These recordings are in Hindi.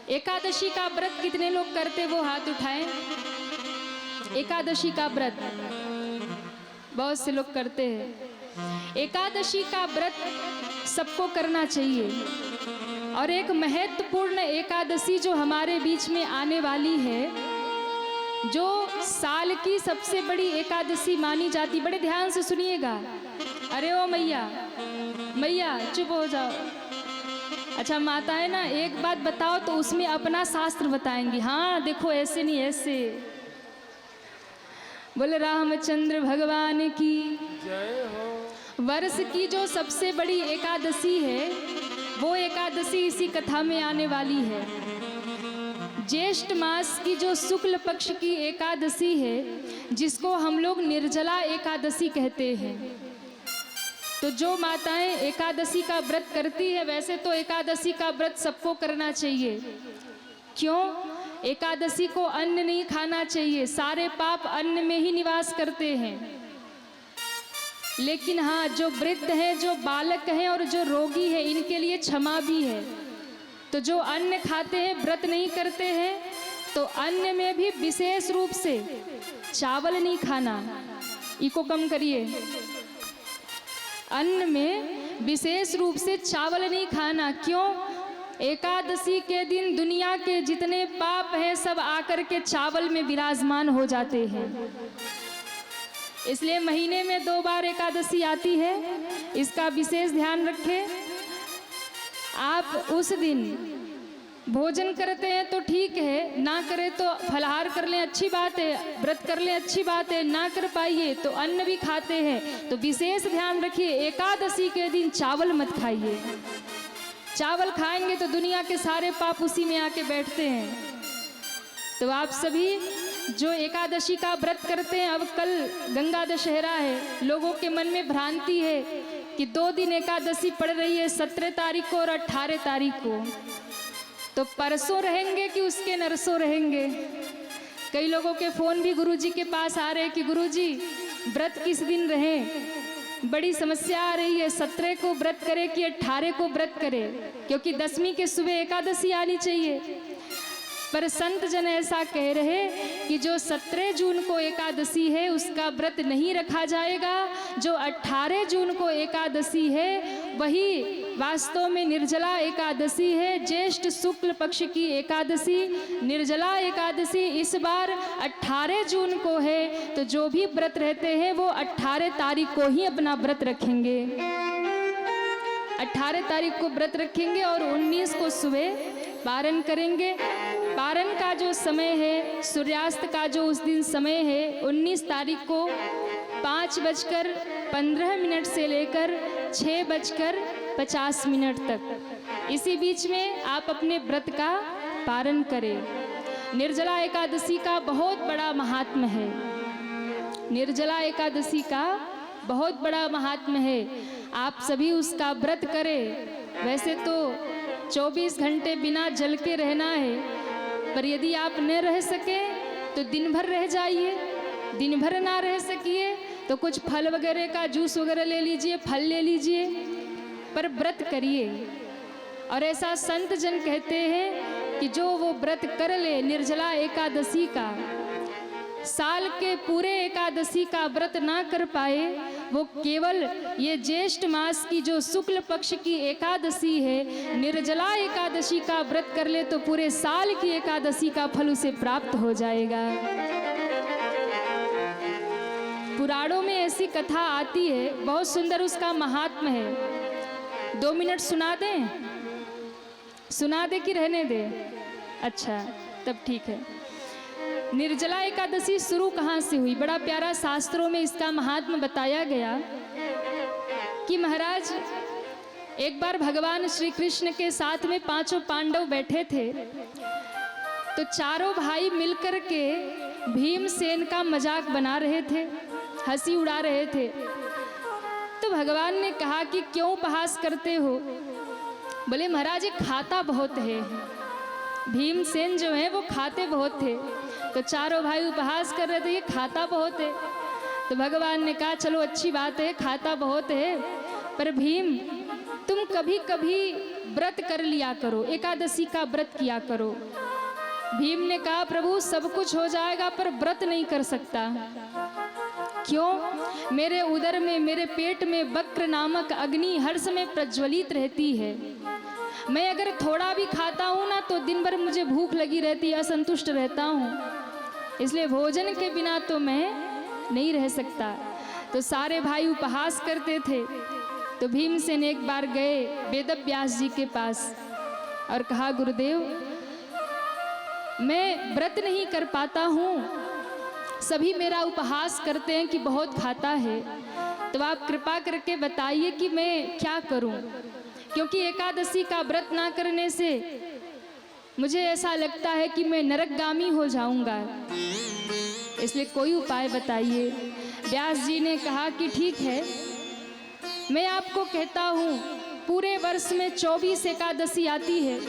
एकादशी का व्रत कितने लोग करते वो हाथ उठाएं। एकादशी का व्रत बहुत से लोग करते हैं। एकादशी का व्रत सबको करना चाहिए। और एक महत्वपूर्ण एकादशी जो हमारे बीच में आने वाली है, जो साल की सबसे बड़ी एकादशी मानी जाती, बड़े ध्यान से सुनिएगा। अरे ओ मैया, मैया चुप हो जाओ। अच्छा माताएं ना एक बात बताओ तो उसमें अपना शास्त्र बताएंगी। हाँ देखो ऐसे नहीं ऐसे। बोले रामचंद्र भगवान की जय हो। वर्ष की जो सबसे बड़ी एकादशी है वो एकादशी इसी कथा में आने वाली है। ज्येष्ठ मास की जो शुक्ल पक्ष की एकादशी है, जिसको हम लोग निर्जला एकादशी कहते हैं। तो जो माताएं एकादशी का व्रत करती है, वैसे तो एकादशी का व्रत सबको करना चाहिए। क्यों? एकादशी को अन्न नहीं खाना चाहिए, सारे पाप अन्न में ही निवास करते हैं। लेकिन हाँ, जो वृद्ध है, जो बालक हैं और जो रोगी है, इनके लिए क्षमा भी है। तो जो अन्न खाते हैं, व्रत नहीं करते हैं, तो अन्न में भी विशेष रूप से चावल नहीं खाना। इको कम करिए। अन्न में विशेष रूप से चावल नहीं खाना। क्यों? एकादशी के दिन दुनिया के जितने पाप हैं सब आकर के चावल में विराजमान हो जाते हैं। इसलिए महीने में 2 बार एकादशी आती है, इसका विशेष ध्यान रखें। आप उस दिन भोजन करते हैं तो ठीक है, ना करें तो फलाहार कर लें, अच्छी बात है। व्रत कर लें, अच्छी बात है। ना कर पाइए तो अन्न भी खाते हैं, तो विशेष ध्यान रखिए एकादशी के दिन चावल मत खाइए। चावल खाएंगे तो दुनिया के सारे पाप उसी में आके बैठते हैं। तो आप सभी जो एकादशी का व्रत करते हैं, अब कल गंगा दशहरा है, लोगों के मन में भ्रांति है कि 2 दिन एकादशी पड़ रही है, 17 तारीख को और 18 तारीख को। तो परसों रहेंगे कि उसके नरसों रहेंगे। कई लोगों के फोन भी गुरुजी के पास आ रहे हैं कि गुरुजी व्रत किस दिन रहे, बड़ी समस्या आ रही है, 17 को व्रत करे कि 18 को व्रत करे, क्योंकि 10वीं के सुबह एकादशी आनी चाहिए। पर संत जन ऐसा कह रहे कि जो 17 जून को एकादशी है उसका व्रत नहीं रखा जाएगा। जो 18 जून को एकादशी है वही वास्तव में निर्जला एकादशी है। ज्येष्ठ शुक्ल पक्ष की एकादशी निर्जला एकादशी इस बार 18 जून को है। तो जो भी व्रत रहते हैं वो 18 तारीख को ही अपना व्रत रखेंगे। 18 तारीख को व्रत रखेंगे और 19 को सुबह पारण करेंगे। पारण का जो समय है, सूर्यास्त का जो उस दिन समय है, 19 तारीख को 5:15 से लेकर 6:50 तक, इसी बीच में आप अपने व्रत का पारण करें। निर्जला एकादशी का बहुत बड़ा महात्म्य है। निर्जला एकादशी का बहुत बड़ा महात्म्य है। आप सभी उसका व्रत करें। वैसे तो 24 घंटे बिना जल के रहना है, पर यदि आप न रह सके तो दिन भर रह जाइए। दिन भर ना रह सकिए तो कुछ फल वगैरह का जूस वगैरह ले लीजिए, फल ले लीजिए, पर व्रत करिए। और ऐसा संत जन कहते हैं कि जो वो व्रत कर ले निर्जला एकादशी का, साल के पूरे एकादशी का व्रत ना कर पाए, वो केवल ये ज्येष्ठ मास की जो शुक्ल पक्ष की एकादशी है, निर्जला एकादशी का व्रत कर ले तो पूरे साल की एकादशी का फल उसे प्राप्त हो जाएगा। पुराणों में ऐसी कथा आती है, बहुत सुंदर उसका महात्म्य है। 2 मिनट सुना दें? सुना दे कि रहने दे? अच्छा तब ठीक है। निर्जला एकादशी शुरू कहाँ से हुई? बड़ा प्यारा शास्त्रों में इसका महात्म्य बताया गया कि महाराज एक बार भगवान श्री कृष्ण के साथ में 5 पांडव बैठे थे। तो चारों भाई मिलकर के भीमसेन का मजाक बना रहे थे, हंसी उड़ा रहे थे। तो भगवान ने कहा कि क्यों उपहास करते हो? बोले महाराज ये खाता बहुत है। भीमसेन जो है वो खाते बहुत थे। तो चारों भाई उपहास कर रहे थे, ये खाता बहुत है। तो भगवान ने कहा चलो अच्छी बात है, खाता बहुत है, पर भीम तुम कभी कभी व्रत कर लिया करो, एकादशी का व्रत किया करो। भीम ने कहा प्रभु सब कुछ हो जाएगा पर व्रत नहीं कर सकता। क्यों? मेरे उदर में, मेरे पेट में वक्र नामक अग्नि हर समय प्रज्वलित रहती है। मैं अगर थोड़ा भी खाता हूँ ना तो दिन भर मुझे भूख लगी रहती है, असंतुष्ट रहता हूँ, इसलिए भोजन के बिना तो मैं नहीं रह सकता। तो सारे भाई उपहास करते थे। तो भीमसेन एक बार गए वेदव्यास जी के पास और कहा गुरुदेव मैं व्रत नहीं कर पाता हूँ, सभी मेरा उपहास करते हैं कि बहुत खाता है, तो आप कृपा करके बताइए कि मैं क्या करूँ, क्योंकि एकादशी का व्रत ना करने से मुझे ऐसा लगता है कि मैं नरकगामी हो जाऊंगा, इसलिए कोई उपाय बताइए। व्यास जी ने कहा कि ठीक है, मैं आपको कहता हूँ पूरे वर्ष में 24 एकादशी आती है,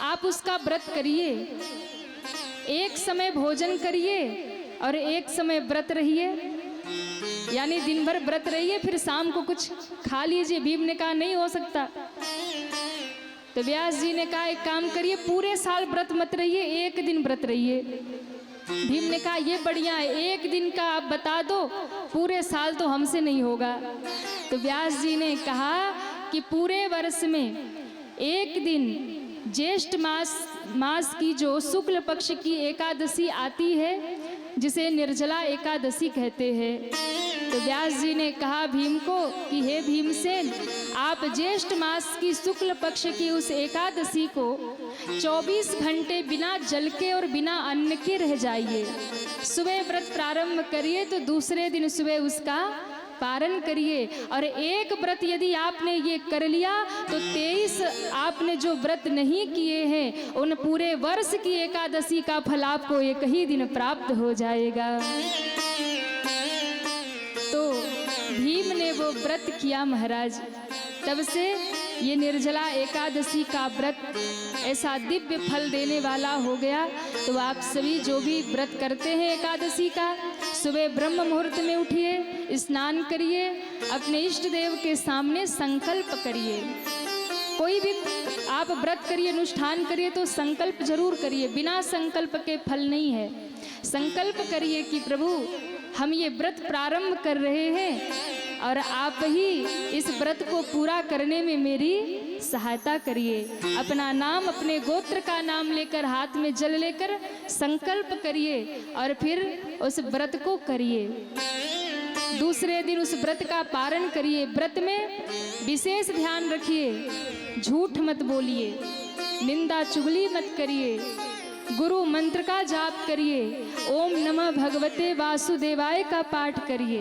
आप उसका व्रत करिए, एक समय भोजन करिए और एक समय व्रत रहिए, यानी दिन भर व्रत रहिए फिर शाम को कुछ खा लीजिए। भीम ने कहा नहीं हो सकता। तो व्यास जी ने कहा एक काम करिए, पूरे साल व्रत मत रहिए, एक दिन व्रत रहिए। भीम ने कहा ये बढ़िया है, एक दिन का आप बता दो, पूरे साल तो हमसे नहीं होगा। तो व्यास जी ने कहा कि पूरे वर्ष में एक दिन ज्येष्ठ मास की जो शुक्ल पक्ष की एकादशी आती है जिसे निर्जला एकादशी कहते हैं। तो व्यास जी ने कहा भीम को कि हे भीमसेन, आप ज्येष्ठ मास की शुक्ल पक्ष की उस एकादशी को 24 घंटे बिना जल के और बिना अन्न के रह जाइए। सुबह व्रत प्रारंभ करिए तो दूसरे दिन सुबह उसका पारण करिए, और एक व्रत यदि आपने ये कर लिया तो 23 आपने जो व्रत नहीं किए हैं उन पूरे वर्ष की एकादशी का फल आपको एक ही दिन प्राप्त हो जाएगा। तो भीम ने वो व्रत किया महाराज, तब से ये निर्जला एकादशी का व्रत ऐसा दिव्य फल देने वाला हो गया। तो आप सभी जो भी व्रत करते हैं एकादशी का, सुबह ब्रह्म मुहूर्त में उठिए, स्नान करिए, अपने इष्ट देव के सामने संकल्प करिए। कोई भी आप व्रत करिए, अनुष्ठान करिए तो संकल्प जरूर करिए, बिना संकल्प के फल नहीं है। संकल्प करिए कि प्रभु हम ये व्रत प्रारंभ कर रहे हैं और आप ही इस व्रत को पूरा करने में मेरी सहायता करिए। अपना नाम, अपने गोत्र का नाम लेकर, हाथ में जल लेकर संकल्प करिए और फिर उस व्रत को करिए। दूसरे दिन उस व्रत का पारण करिए। व्रत में विशेष ध्यान रखिए, झूठ मत बोलिए, निंदा चुगली मत करिए, गुरु मंत्र का जाप करिए, ओम नमः भगवते वासुदेवाय का पाठ करिए।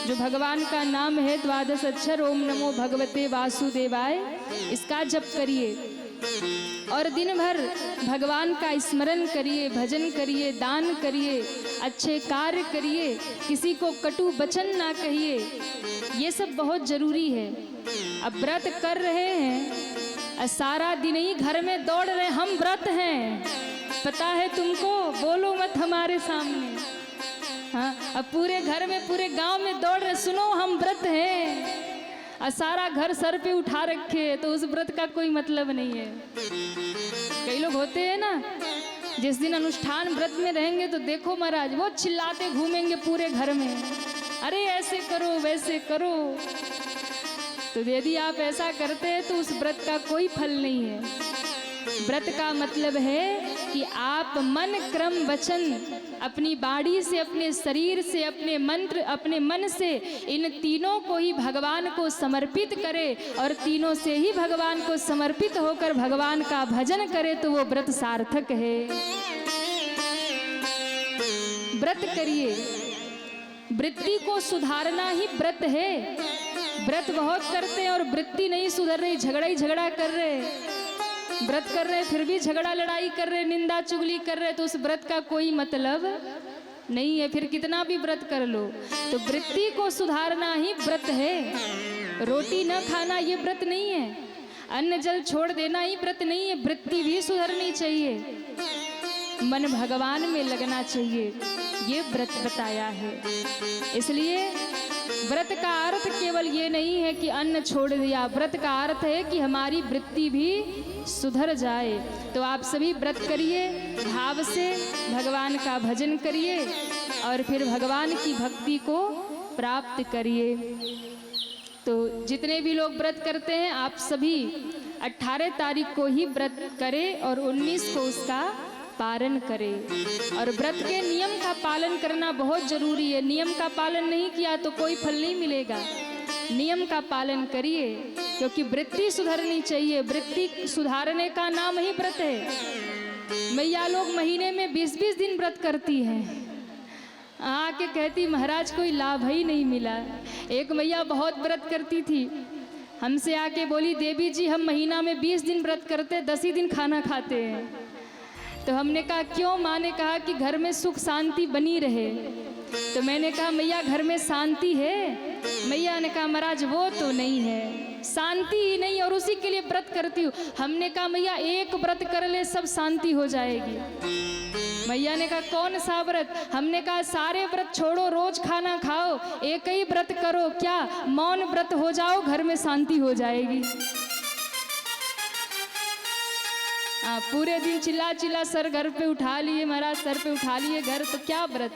जो भगवान का नाम है 12 अक्षर ओम नमो भगवते वासुदेवाय, इसका जप करिए और दिन भर भगवान का स्मरण करिए, भजन करिए, दान करिए, अच्छे कार्य करिए, किसी को कटु वचन ना कहिए। ये सब बहुत जरूरी है। अब व्रत कर रहे हैं, सारा दिन ही घर में दौड़ रहे, हम व्रत हैं, पता है तुमको, बोलो मत हमारे सामने। हाँ, अब पूरे घर में, पूरे गांव में दौड़ रहे, सुनो हम व्रत हैं, और सारा घर सर पे उठा रखे, तो उस व्रत का कोई मतलब नहीं है। कई लोग होते हैं ना, जिस दिन अनुष्ठान व्रत में रहेंगे तो देखो महाराज वो चिल्लाते घूमेंगे पूरे घर में, अरे ऐसे करो वैसे करो। तो यदि आप ऐसा करते हैं तो उस व्रत का कोई फल नहीं है। व्रत का मतलब है कि आप मन, क्रम, वचन, अपनी बाणी से, अपने शरीर से, अपने मंत्र, अपने मन से इन तीनों को ही भगवान को समर्पित करें, और तीनों से ही भगवान को समर्पित होकर भगवान का भजन करें, तो वो व्रत सार्थक है। व्रत करिए, वृत्ति को सुधारना ही व्रत है। व्रत बहुत करते हैं और वृत्ति नहीं सुधर रही, झगड़ा ही झगड़ा कर रहे, व्रत कर रहे फिर भी झगड़ा लड़ाई कर रहे, निंदा चुगली कर रहे, तो उस व्रत का कोई मतलब नहीं है। फिर कितना भी व्रत कर लो, तो वृत्ति को सुधारना ही व्रत है। रोटी न खाना ये व्रत नहीं है, अन्न जल छोड़ देना ही व्रत नहीं है। वृत्ति भी सुधरनी चाहिए, मन भगवान में लगना चाहिए, ये व्रत बताया है। इसलिए व्रत का अर्थ केवल ये नहीं है कि अन्न छोड़ दिया, व्रत का अर्थ है कि हमारी वृत्ति भी सुधर जाए। तो आप सभी व्रत करिए, भाव से भगवान का भजन करिए और फिर भगवान की भक्ति को प्राप्त करिए। तो जितने भी लोग व्रत करते हैं आप सभी 18 तारीख को ही व्रत करें और 19 को उसका पालन करें। और व्रत के नियम का पालन करना बहुत जरूरी है। नियम का पालन नहीं किया तो कोई फल नहीं मिलेगा। नियम का पालन करिए क्योंकि वृत्ति सुधरनी चाहिए। वृत्ति सुधारने का नाम ही व्रत है। मैया लोग महीने में 20-20 दिन व्रत करती हैं। आके कहती महाराज कोई लाभ ही नहीं मिला। एक मैया बहुत व्रत करती थी, हमसे आके बोली देवी जी हम महीना में 20 दिन व्रत करते, 10 ही दिन खाना खाते हैं। तो हमने कहा क्यों? माँ ने कहा कि घर में सुख शांति बनी रहे। तो मैंने कहा मैया घर में शांति है? मैया ने कहा महाराज वो तो नहीं है, शांति ही नहीं और उसी के लिए व्रत करती हूँ। हमने कहा मैया एक व्रत कर ले सब शांति हो जाएगी। मैया ने कहा कौन सा व्रत? हमने कहा सारे व्रत छोड़ो, रोज खाना खाओ, एक ही व्रत करो, क्या मौन व्रत हो जाओ, घर में शांति हो जाएगी। पूरे दिन चिल्ला चिल्ला सर घर पे उठा लिए, महाराज सर पे उठा लिए घर, तो क्या व्रत?